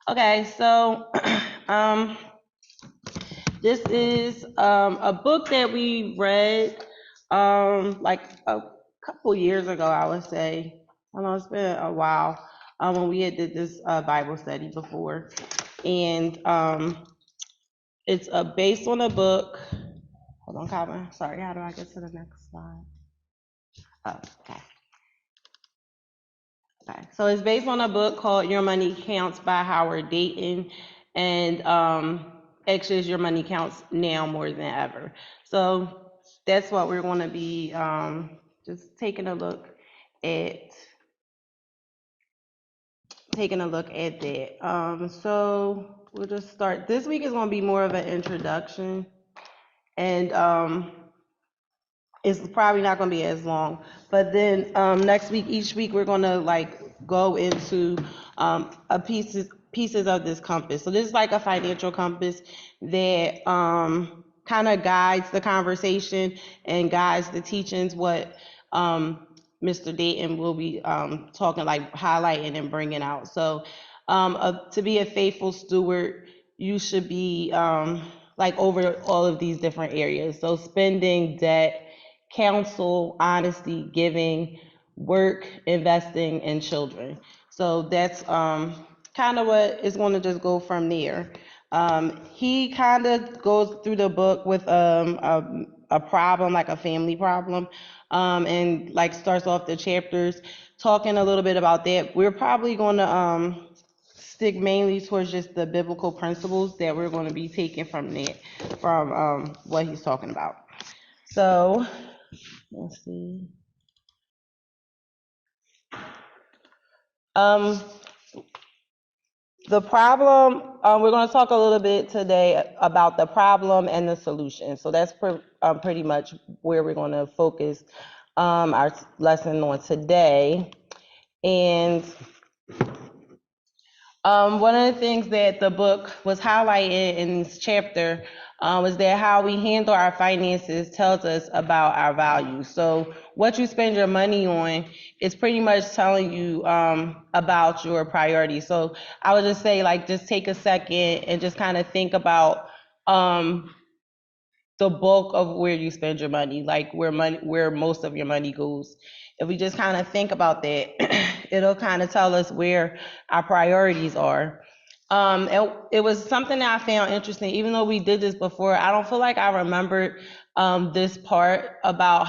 Okay, so um, this is a book that we read like a couple years ago, I would say. I know it's been a while when we had did this Bible study before, and it's based on a book. Hold on, Calvin. Sorry, how do I get to the next slide? Oh, okay. Okay. So it's based on a book called Your Money Counts by Howard Dayton. And actually, Your Money Counts now more than ever. So that's what we're going to be just at. Taking a look at that. So we'll just start. This week is going to be more of an introduction, and it's probably not going to be as long. But then next week, each week, we're going to like go into a pieces of this compass. So this is like a financial compass that kind of guides the conversation and guides the teachings. What Mr. Dayton will be talking, like highlighting and bringing out. So to be a faithful steward, you should be like over all of these different areas. So spending, debt, counsel, honesty, giving, work, investing, and children. So that's kind of what is going to just go from there. He kind of goes through the book with a problem, like a family problem, and like starts off the chapters talking a little bit about that. We're probably going to stick mainly towards just the biblical principles that we're going to be taking from that, from what he's talking about. So let's see. Um, the problem, we're going to talk a little bit today about the problem and the solution. So that's pretty much where we're going to focus our lesson on today. And one of the things that the book was highlighted in this chapter was that how we handle our finances tells us about our values. So what you spend your money on is pretty much telling you about your priorities. So I would just say, like, just take a second and just kind of think about the bulk of where you spend your money, like where most of your money goes. If we just kind of think about that, it'll kind of tell us where our priorities are. It was something that I found interesting. Even though we did this before, I don't feel like I remembered this part about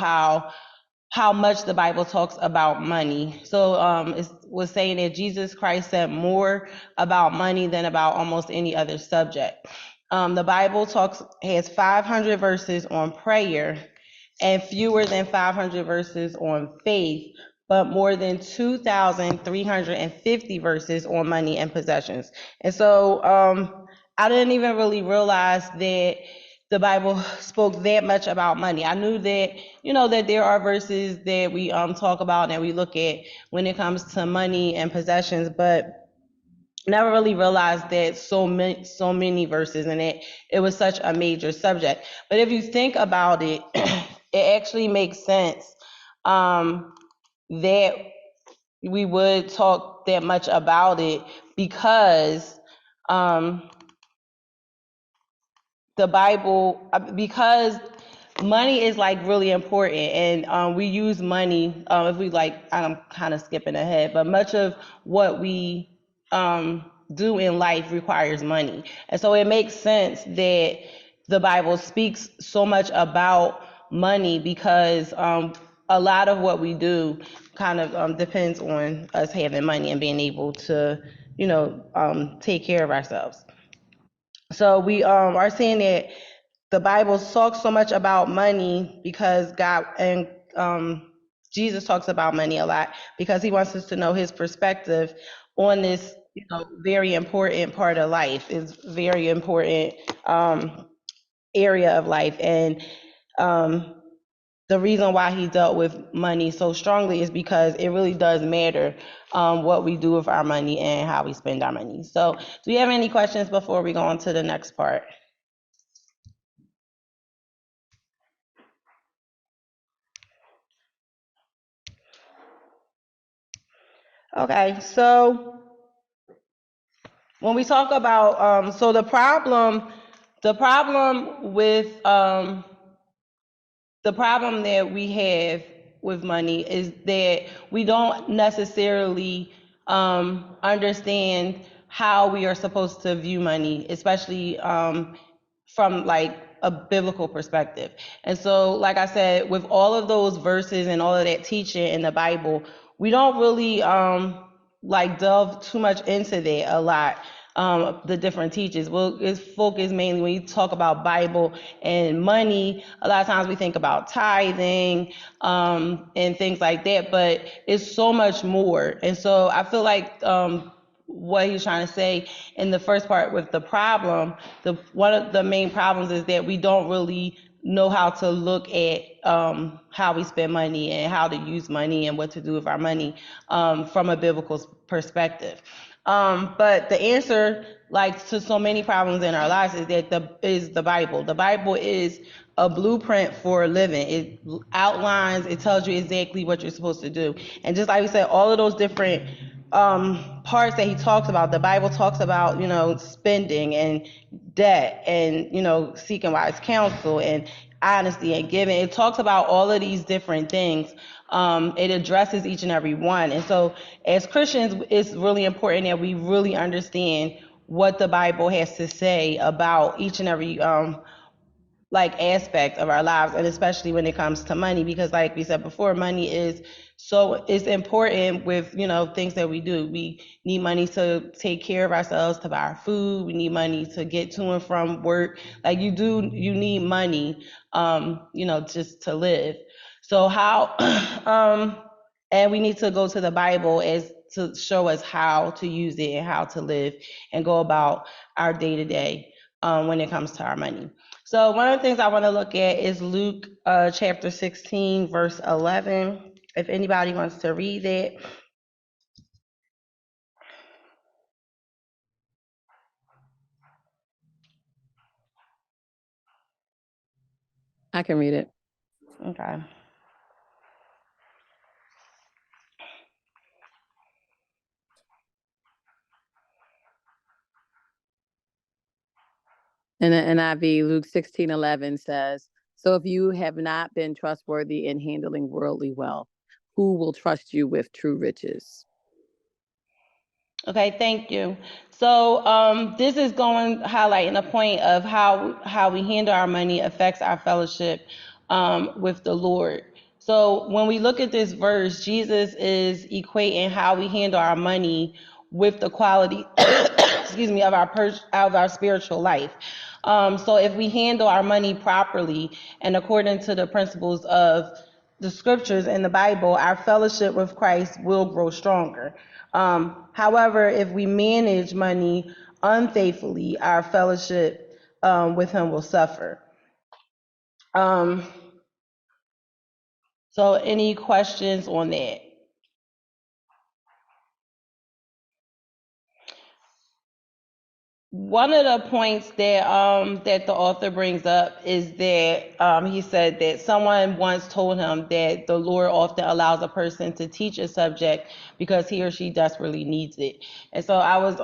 how much the Bible talks about money. So it was saying that Jesus Christ said more about money than about almost any other subject. The Bible has 500 verses on prayer and fewer than 500 verses on faith, but more than 2,350 verses on money and possessions. And so I didn't even really realize that the Bible spoke that much about money. I knew that, that there are verses that we talk about and we look at when it comes to money and possessions, but never really realized that so many verses in it was such a major subject. But if you think about it, it actually makes sense that we would talk that much about it because the Bible, because money is like really important, and we use money. If we like, I'm kind of skipping ahead, but much of what we do in life requires money, and so it makes sense that the Bible speaks so much about money because a lot of what we do kind of depends on us having money and being able to, take care of ourselves. So we are seeing that the Bible talks so much about money because God and Jesus talks about money a lot because he wants us to know his perspective on this, very important part of life. It's very important area of life, and um, the reason why he dealt with money so strongly is because it really does matter what we do with our money and how we spend our money. So, do you have any questions before we go on to the next part? Okay, so when we talk about so the problem with the problem that we have with money is that we don't necessarily understand how we are supposed to view money, especially from like a biblical perspective. And so, like I said, with all of those verses and all of that teaching in the Bible, we don't really like delve too much into that a lot. The different teachers. Well, it's focused mainly when you talk about Bible and money. A lot of times we think about tithing and things like that, but it's so much more. And so I feel like what he's trying to say in the first part with the problem, one of the main problems is that we don't really know how to look at how we spend money and how to use money and what to do with our money from a biblical perspective. But the answer, like to so many problems in our lives, is that the Bible. The Bible is a blueprint for living. It outlines, it tells you exactly what you're supposed to do. And just like we said, all of those different parts that he talks about, the Bible talks about, spending and debt and, seeking wise counsel and honesty and giving. It talks about all of these different things. It addresses each and every one. And so as Christians, it's really important that we really understand what the Bible has to say about each and every like aspect of our lives, and especially when it comes to money, because like we said before, money is important with things that we do. We need money to take care of ourselves, to buy our food. We need money to get to and from work. Like you need money just to live. So how and we need to go to the Bible as to show us how to use it and how to live and go about our day to day when it comes to our money. So one of the things I want to look at is Luke chapter 16, verse 11. If anybody wants to read that. I can read it. Okay. In the NIV, Luke 16:11 says, "So if you have not been trustworthy in handling worldly wealth, who will trust you with true riches?" Okay, thank you. So this is going highlighting a point of how we handle our money affects our fellowship with the Lord. So when we look at this verse, Jesus is equating how we handle our money with the quality, excuse me, of our spiritual life. So if we handle our money properly and according to the principles of the scriptures in the Bible, our fellowship with Christ will grow stronger. However, if we manage money unfaithfully, our fellowship with Him will suffer. So, any questions on that? One of the points that the author brings up is that he said that someone once told him that the Lord often allows a person to teach a subject because he or she desperately needs it. And so I was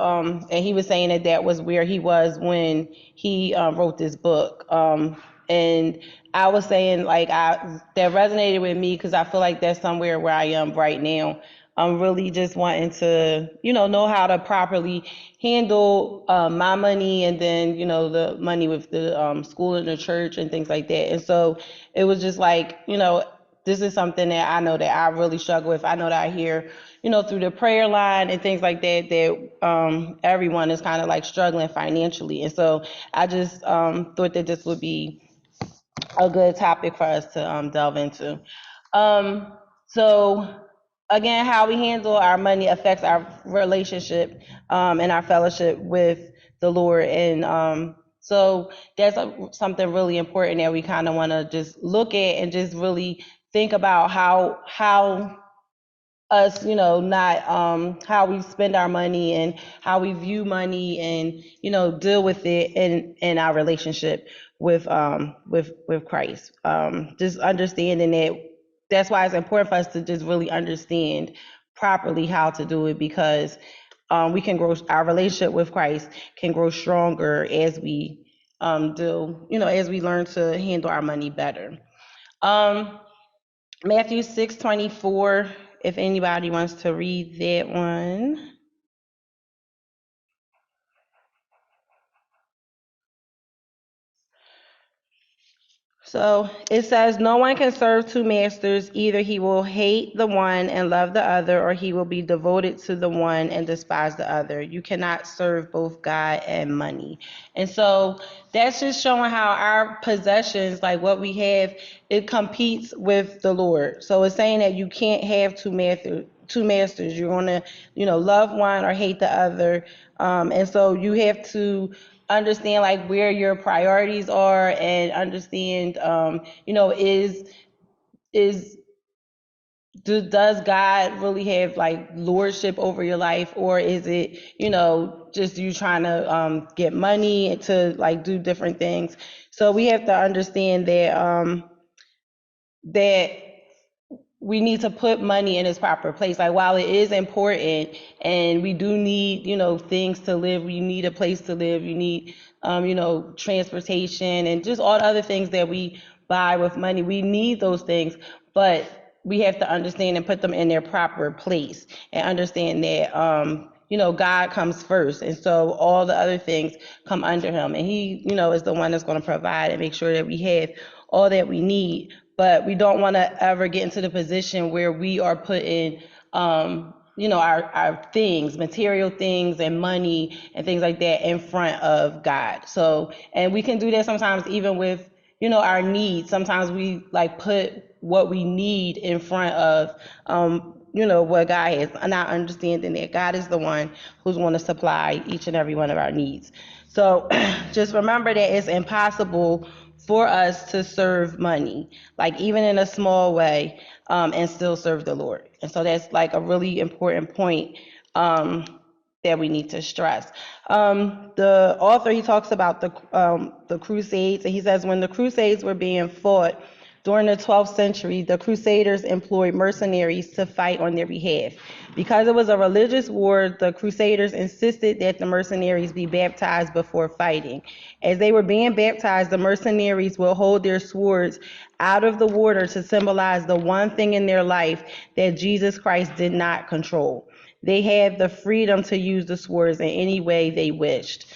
and he was saying that was where he was when he wrote this book. And I was saying like that resonated with me because I feel like that's somewhere where I am right now. I'm really just wanting to, know how to properly handle my money and then, the money with the school and the church and things like that. And so it was just like, this is something that I know that I really struggle with. I know that I hear, through the prayer line and things like that, that everyone is kind of like struggling financially. And so I just thought that this would be a good topic for us to delve into. So again, how we handle our money affects our relationship and our fellowship with the Lord. And so that's something really important that we kind of want to just look at and just really think about how us, not how we spend our money and how we view money and, deal with it in our relationship with Christ. Just understanding that that's why it's important for us to just really understand properly how to do it, because we can grow, our relationship with Christ can grow stronger as we as we learn to handle our money better. Um, Matthew 6:24, if anybody wants to read that one. So it says, no one can serve two masters. Either he will hate the one and love the other, or he will be devoted to the one and despise the other. You cannot serve both God and money. And so that's just showing how our possessions, like what we have, it competes with the Lord. So it's saying that you can't have two masters. You're going to, love one or hate the other. And so you have to understand like where your priorities are, and understand is does God really have like lordship over your life, or is it just you trying to get money to like do different things. So we have to understand that we need to put money in its proper place. Like while it is important and we do need, things to live, you need a place to live, you need, transportation and just all the other things that we buy with money. We need those things, but we have to understand and put them in their proper place and understand that, God comes first. And so all the other things come under him, and he, is the one that's going to provide and make sure that we have all that we need. But we don't want to ever get into the position where we are putting, our things, material things and money and things like that in front of God. So, and we can do that sometimes even with, our needs. Sometimes we like put what we need in front of, what God has, not understanding that God is the one who's going to supply each and every one of our needs. So just remember that it's impossible for us to serve money, like even in a small way, and still serve the Lord. And so that's like a really important point that we need to stress. The author, he talks about the Crusades, and he says when the Crusades were being fought during the 12th century, the Crusaders employed mercenaries to fight on their behalf. Because it was a religious war, the Crusaders insisted that the mercenaries be baptized before fighting. As they were being baptized, the mercenaries will hold their swords out of the water to symbolize the one thing in their life that Jesus Christ did not control. They had the freedom to use the swords in any way they wished.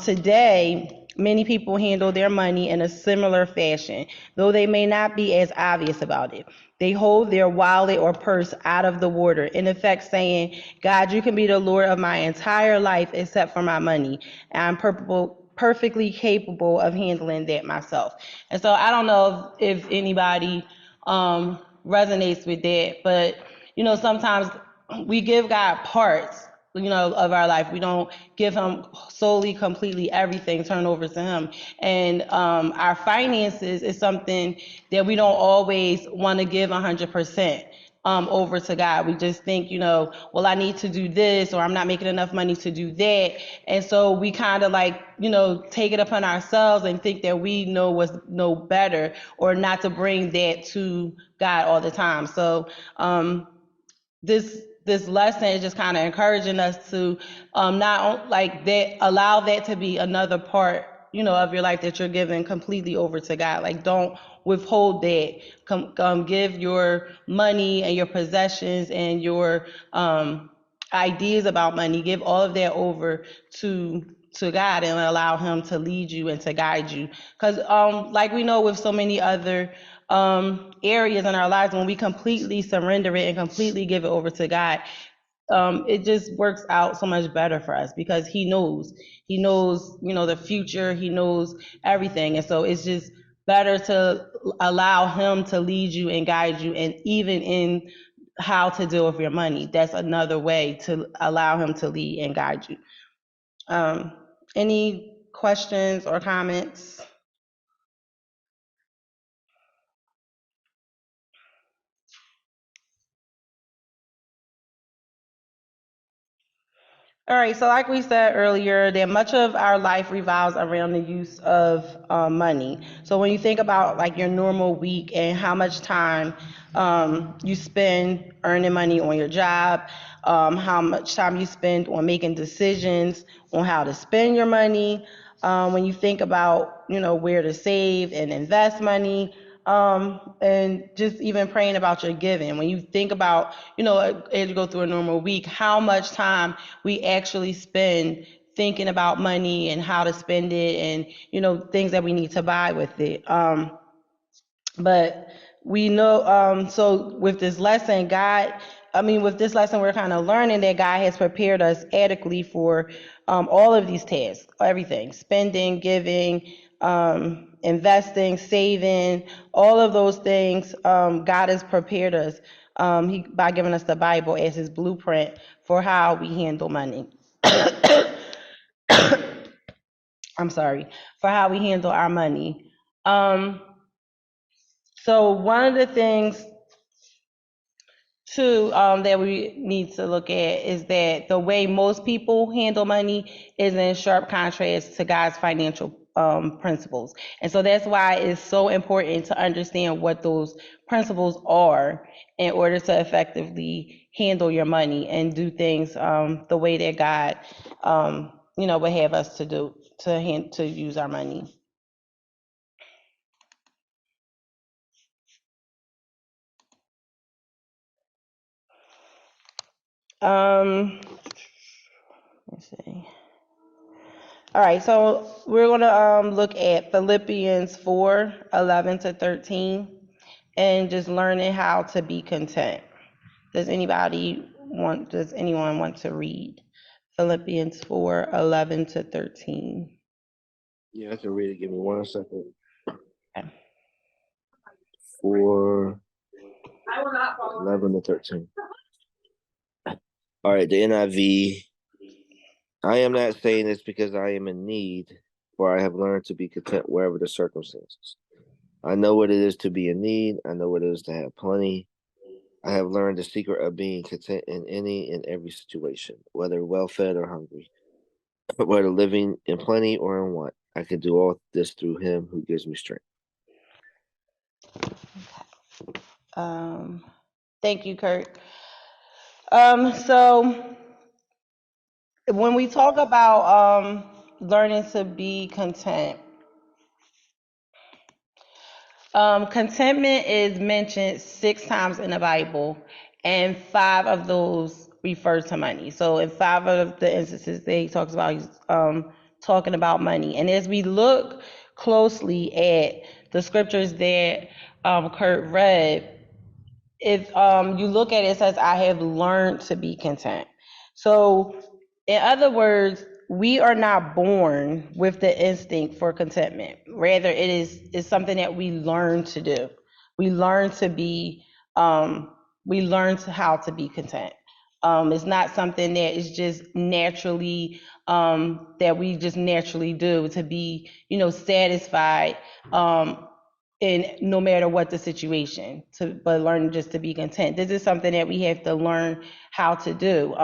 Today, many people handle their money in a similar fashion, though they may not be as obvious about it. They hold their wallet or purse out of the water, in effect saying, God, you can be the Lord of my entire life except for my money. And I'm perfectly capable of handling that myself. And so I don't know if anybody resonates with that, but sometimes we give God parts, of our life. We don't give him solely, completely everything, turn over to him. And our finances is something that we don't always want to give 100%. Over to God. We just think, well, I need to do this, or I'm not making enough money to do that. And so we kind of like, take it upon ourselves and think that we know better, or not to bring that to God all the time. So this lesson is just kind of encouraging us to not like that, allow that to be another part, of your life that you're giving completely over to God. Like don't withhold that. Give your money and your possessions and your ideas about money. Give all of that over to God and allow him to lead you and to guide you. Because like we know with so many other areas in our lives, when we completely surrender it and completely give it over to God, it just works out so much better for us because he knows, the future, he knows everything. And so it's just better to allow him to lead you and guide you. And even in how to deal with your money, that's another way to allow him to lead and guide you. Any questions or comments? All right, so like we said earlier, that much of our life revolves around the use of money. So when you think about like your normal week and how much time you spend earning money on your job, how much time you spend on making decisions on how to spend your money. When you think about, where to save and invest money, and just even praying about your giving. When you think about, as you go through a normal week, how much time we actually spend thinking about money and how to spend it, and things that we need to buy with it. But we know, so with this lesson, with this lesson, we're kind of learning that God has prepared us adequately for all of these tasks, everything: spending, giving, investing, saving, all of those things. God has prepared us, by giving us the Bible as his blueprint for how we handle money. I'm sorry, for how we handle our money. Um, so one of the things too, that we need to look at is that the way most people handle money is in sharp contrast to God's financial principles. And so that's why it's so important to understand what those principles are in order to effectively handle your money and do things the way that God, would have us to do, to use our money. Let's see. All right, so we're going to look at Philippians 4:11-13, and just learning how to be content. Does anyone want to read Philippians 4:11-13? Yeah, I can read it. Give me 1 second. Okay. 4:11-13. All right, the NIV. I am not saying this because I am in need, for I have learned to be content wherever the circumstances. I know what it is to be in need. I know what it is to have plenty. I have learned the secret of being content in any and every situation, whether well-fed or hungry, whether living in plenty or in want. I can do all this through him who gives me strength. Thank you, Kurt. So when we talk about learning to be content, contentment is mentioned 6 times in the Bible, and 5 of those refer to money. So in 5 of the instances, they talks about talking about money. And as we look closely at the scriptures that Kurt read, if you look at it, it says, I have learned to be content. So, in other words, we are not born with the instinct for contentment. Rather, it's something that we learn to do. We learn to be, how to be content. It's not something that is just naturally, that we just naturally do, to be, satisfied, in no matter what the situation, but learn just to be content. This is something that we have to learn how to do.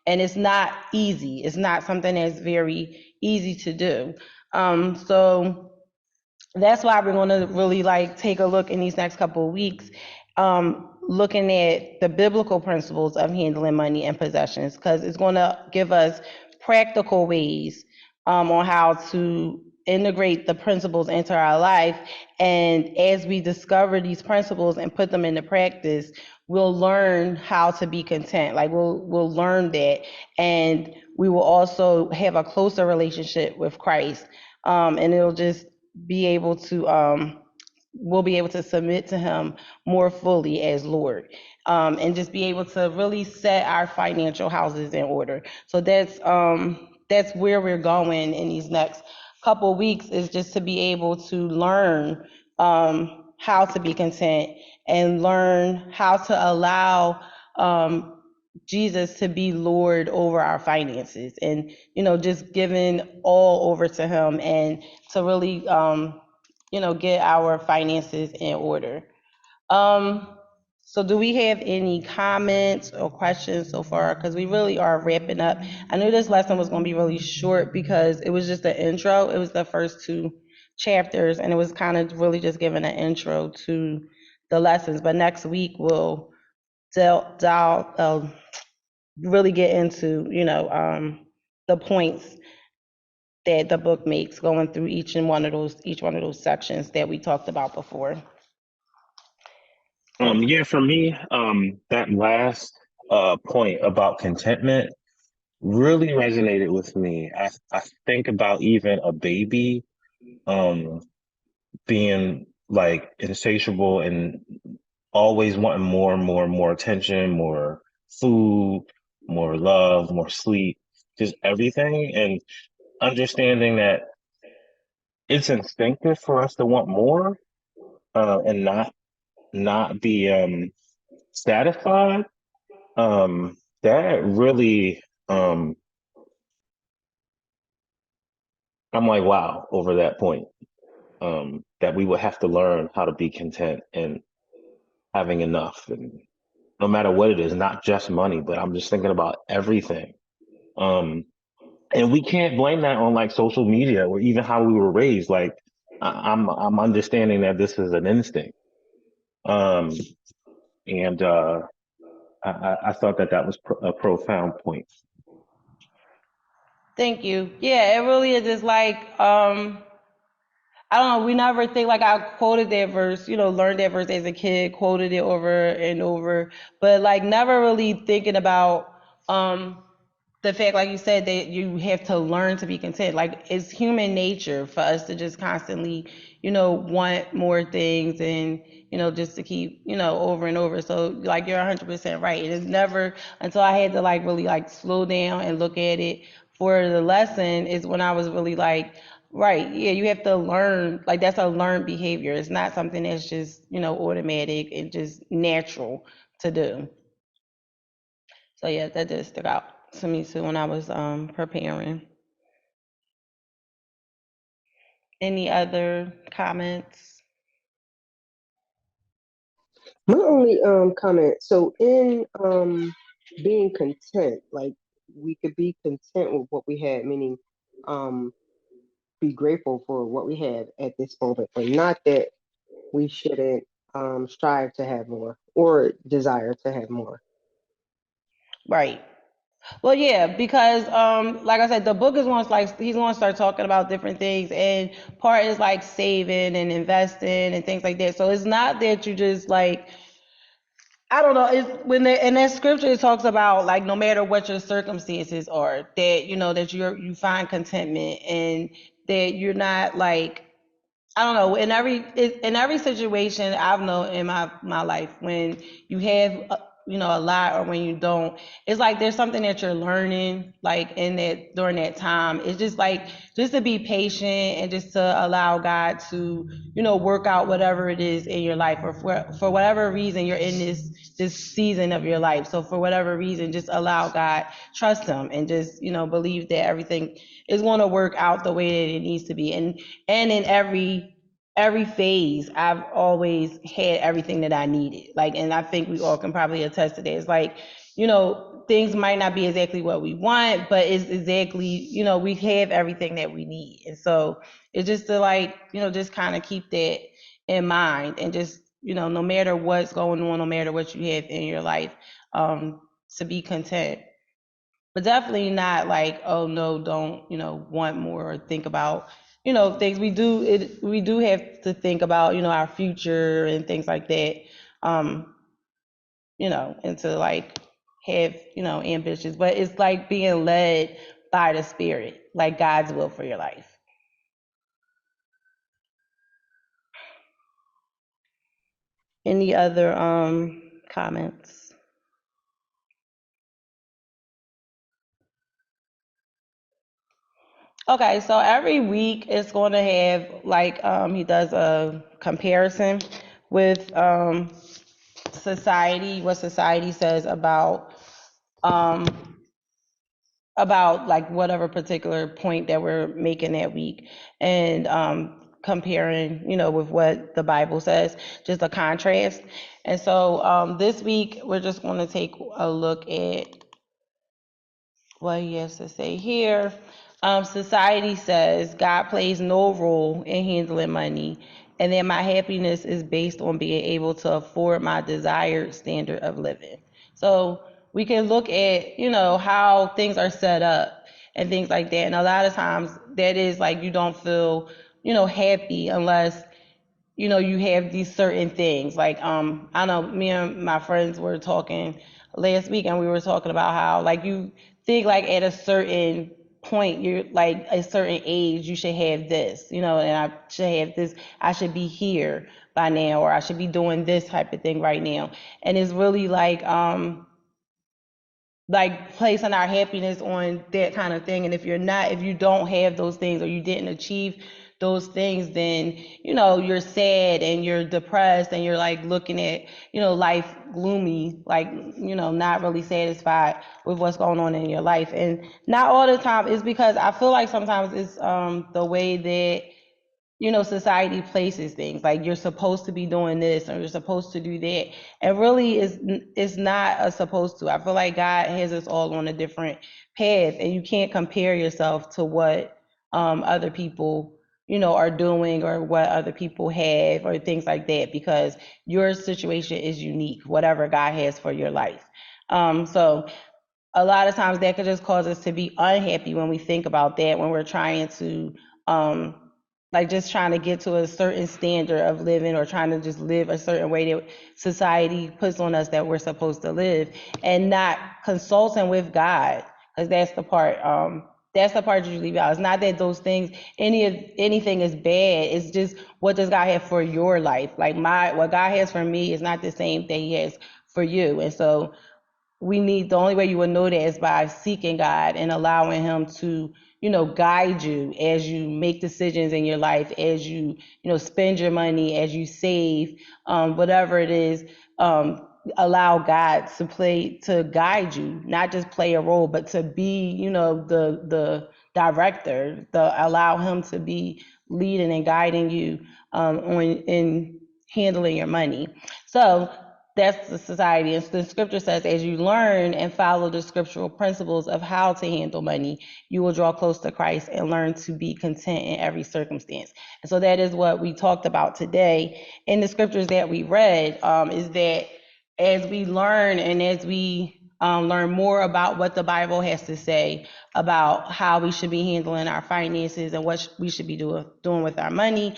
And it's not easy. It's not something that's very easy to do. So that's why we're going to really take a look in these next couple of weeks, looking at the biblical principles of handling money and possessions, because it's going to give us practical ways, on how to integrate the principles into our life. And as we discover these principles and put them into practice, we'll learn how to be content. We'll learn that, and we will also have a closer relationship with Christ. And it'll just be able to we'll be able to submit to him more fully as Lord, and just be able to really set our financial houses in order. So that's where we're going in these next couple of weeks, is just to be able to learn how to be content, and learn how to allow Jesus to be Lord over our finances, and just giving all over to him, and to really get our finances in order. Um, so do we have any comments or questions so far? Because we really are wrapping up. I knew this lesson was going to be really short because it was just the intro. It was the first 2 chapters, and it was kind of really just giving an intro to the lessons. But next week we'll delve really get into, the points that the book makes, going through each one of those sections that we talked about before. Yeah, for me, that last point about contentment really resonated with me. I think about even a baby um being like insatiable and always wanting more and more and more attention, more food, more love, more sleep, just everything. And understanding that it's instinctive for us to want more and not be satisfied. That really I'm like, wow, over that point. That we would have to learn how to be content and having enough, and no matter what it is, not just money, but I'm just thinking about everything. Um, and we can't blame that on like social media or even how we were raised. Like I'm understanding that this is an instinct. Um, and I thought that that was a profound point. Thank you. Yeah, it really is just like, I don't know, we never think, like, I quoted that verse, learned that verse as a kid, quoted it over and over, but like never really thinking about the fact, like you said, that you have to learn to be content. Like, it's human nature for us to just constantly, want more things, and, just to keep, over and over. So like, you're 100% right. It is never until I had to like really like slow down and look at it for the lesson is when I was really like, right, yeah, you have to learn, like that's a learned behavior. It's not something that's just, automatic and just natural to do. So yeah, that did stick out to me too when I was preparing. Any other comments? My only comment, so in being content, like we could be content with what we had, meaning um be grateful for what we have at this moment, but not that we shouldn't strive to have more or desire to have more. Right. Well, yeah, because like I said, the book is going to like he's going to start talking about different things, and part is like saving and investing and things like that. So it's not that you just like, I don't know. It's when in that scripture it talks about like no matter what your circumstances are, that that you find contentment, and that you're not like, I don't know. In every situation I've known in my life, when you have a lot, or when you don't, it's like there's something that you're learning, like in that during that time. It's just like just to be patient and just to allow God to work out whatever it is in your life, or for whatever reason you're in this season of your life. So for whatever reason, just allow God, trust Him, and just believe that everything is going to work out the way that it needs to be. And in every phase, I've always had everything that I needed. Like, and I think we all can probably attest to that. It's like, things might not be exactly what we want, but it's exactly, we have everything that we need. And so it's just to like, just kind of keep that in mind, and just, no matter what's going on, no matter what you have in your life, to be content. But definitely not like, oh no, don't want more, or think about things. We do have to think about our future and things like that, um and to like have ambitions, but it's like being led by the Spirit, like God's will for your life. Any other comments? Okay, so every week it's going to have like, he does a comparison with society, what society says um about like whatever particular point that we're making that week, and comparing with what the Bible says, just a contrast. And so this week we're just going to take a look at what he has to say here. Society says God plays no role in handling money, and that my happiness is based on being able to afford my desired standard of living. So we can look at, how things are set up and things like that. And a lot of times that is like you don't feel, happy unless, you have these certain things. Like, I know me and my friends were talking last week and we were talking about how like you think like at a certain point, you're like a certain age, you should have this, and I should have this, I should be here by now, or I should be doing this type of thing right now. And it's really like placing our happiness on that kind of thing. And if you don't have those things or you didn't achieve those things, then you're sad and you're depressed and you're like looking at life gloomy, like not really satisfied with what's going on in your life. And not all the time is because I feel like sometimes it's the way that society places things, like you're supposed to be doing this or you're supposed to do that, and really it's not a supposed to. I feel like God has us all on a different path, and you can't compare yourself to what other people are doing or what other people have or things like that, because your situation is unique, whatever God has for your life. So a lot of times that could just cause us to be unhappy when we think about that, when we're trying to um like just trying to get to a certain standard of living, or trying to just live a certain way that society puts on us that we're supposed to live, and not consulting with God, because that's the part you leave out. It's not that those things, anything is bad. It's just, what does God have for your life? Like what God has for me is not the same thing He has for you. And so the only way you will know that is by seeking God and allowing Him to, guide you as you make decisions in your life, as you, spend your money, as you save, whatever it is. Allow God to guide you, not just play a role, but to be, the director. Allow Him to be leading and guiding you in handling your money. So that's the society. And the scripture says, as you learn and follow the scriptural principles of how to handle money, you will draw close to Christ and learn to be content in every circumstance. And so that is what we talked about today in the scriptures that we read, is that as we learn and as we learn more about what the Bible has to say about how we should be handling our finances and what we should be doing with our money,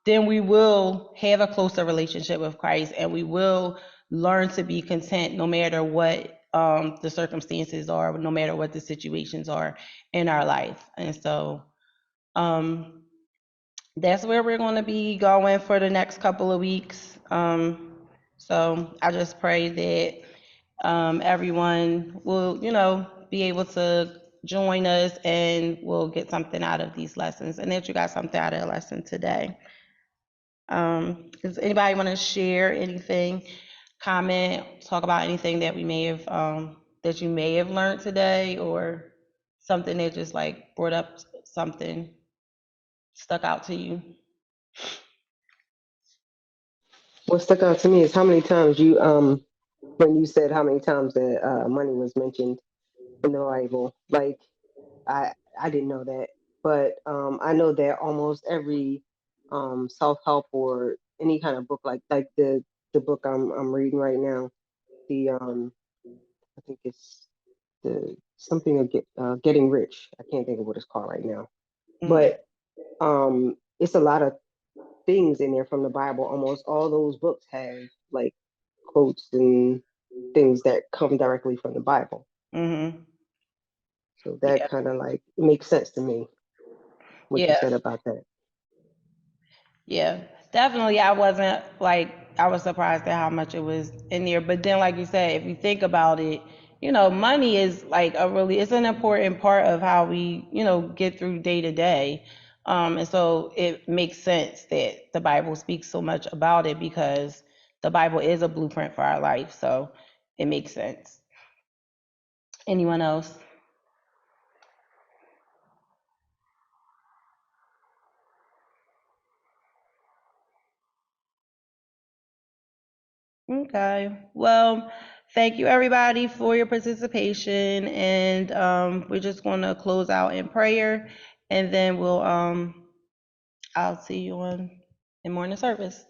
then we will have a closer relationship with Christ, and we will learn to be content no matter what the circumstances are, no matter what the situations are in our life. And so that's where we're going to be going for the next couple of weeks. So I just pray that everyone will, be able to join us and we'll get something out of these lessons, and that you got something out of the lesson today. Does anybody want to share anything, comment, talk about anything that we may have that you may have learned today, or something that just like brought up something stuck out to you? What stuck out to me is how many times you when you said how many times that money was mentioned in the Bible. Like I I didn't know that, but I know that almost every self help or any kind of book, like the book I'm reading right now, the I think it's the something of getting rich. I can't think of what it's called right now, but it's a lot of things in there from the Bible. Almost all those books have like quotes and things that come directly from the Bible. Mm-hmm. So that Yeah. kind of like makes sense to me, what you Yeah. said about that. Yeah, definitely. I was surprised at how much it was in there. But then, like you said, if you think about it, money is like it's an important part of how we, get through day to day. And so it makes sense that the Bible speaks so much about it, because the Bible is a blueprint for our life. So it makes sense. Anyone else? Okay. Well, thank you everybody for your participation, and we're just going to close out in prayer, and then I'll see you in morning service.